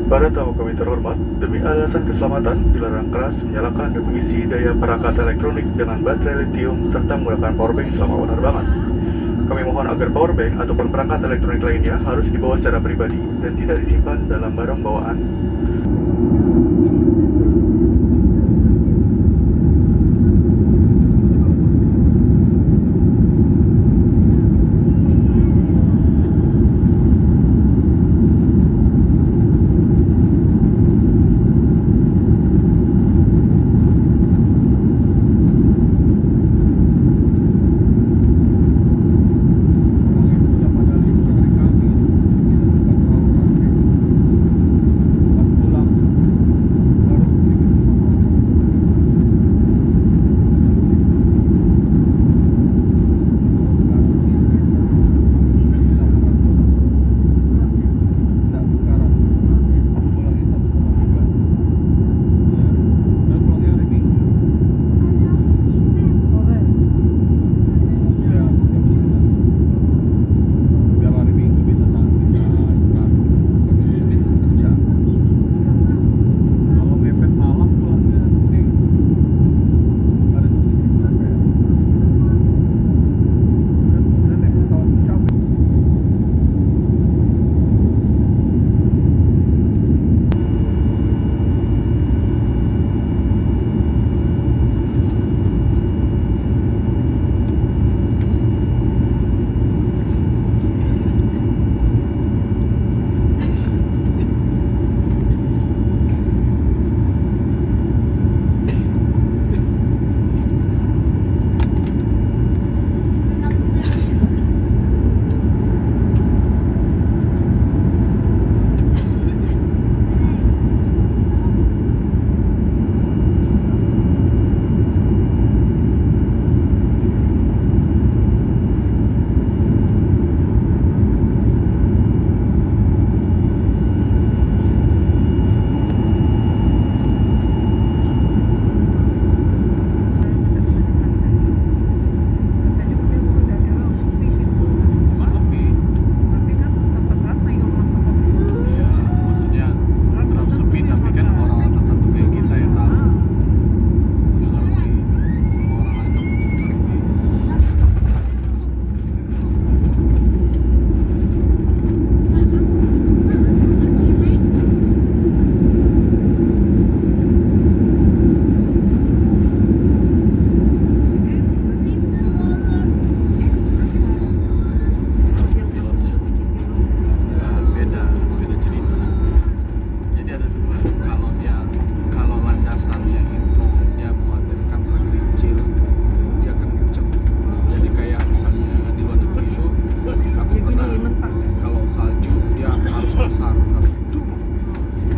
Para tamu kami terhormat, demi alasan keselamatan, dilarang keras menyalakan dan mengisi daya perangkat elektronik dengan baterai lithium serta menggunakan powerbank selama penerbangan. Kami mohon agar powerbank ataupun perangkat elektronik lainnya harus dibawa secara pribadi dan tidak disimpan dalam barang bawaan.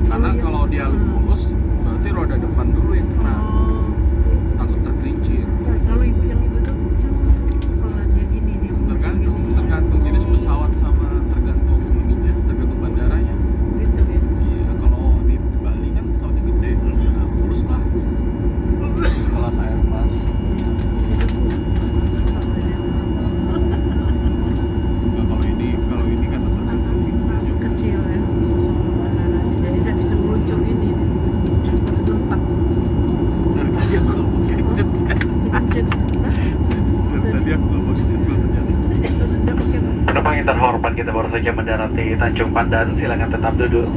Karena kalau dia lurus berarti roda depan dulu yang kena, takut tergelincir. Kalau yang itu tuh kencang, kalau dia gini dia Tergantung jenis pesawat sama tergantung ininya, tergantung bandaranya. gitu ya. Iya, kalau di Bali kan pesawatnya gede, nah, mulus lah. Kelas Airbus. Nah, kalau ini kan tergantung ininya. Kecil ya, jadi saya bisa meluncur ini tempat. Dari tadi aku nggak pakai headset. Dari tadi aku nggak pakai headset belum terjadi. Penumpang yang terhormat, kita baru saja mendarat di Tanjung Pandan. Silakan tetap duduk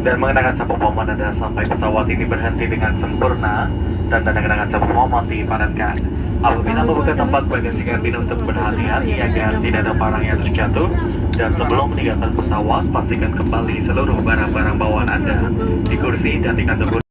dan mengenakan sabuk momen Anda sampai pesawat ini berhenti dengan sempurna dan tanda kenangan sabuk momen dipadatkan. Apabila membuka tempat bagasi kabin untuk berhati-hati agar tidak ada barang yang terjatuh, dan sebelum meninggalkan pesawat pastikan kembali seluruh barang-barang bawaan Anda di kursi dan di kantong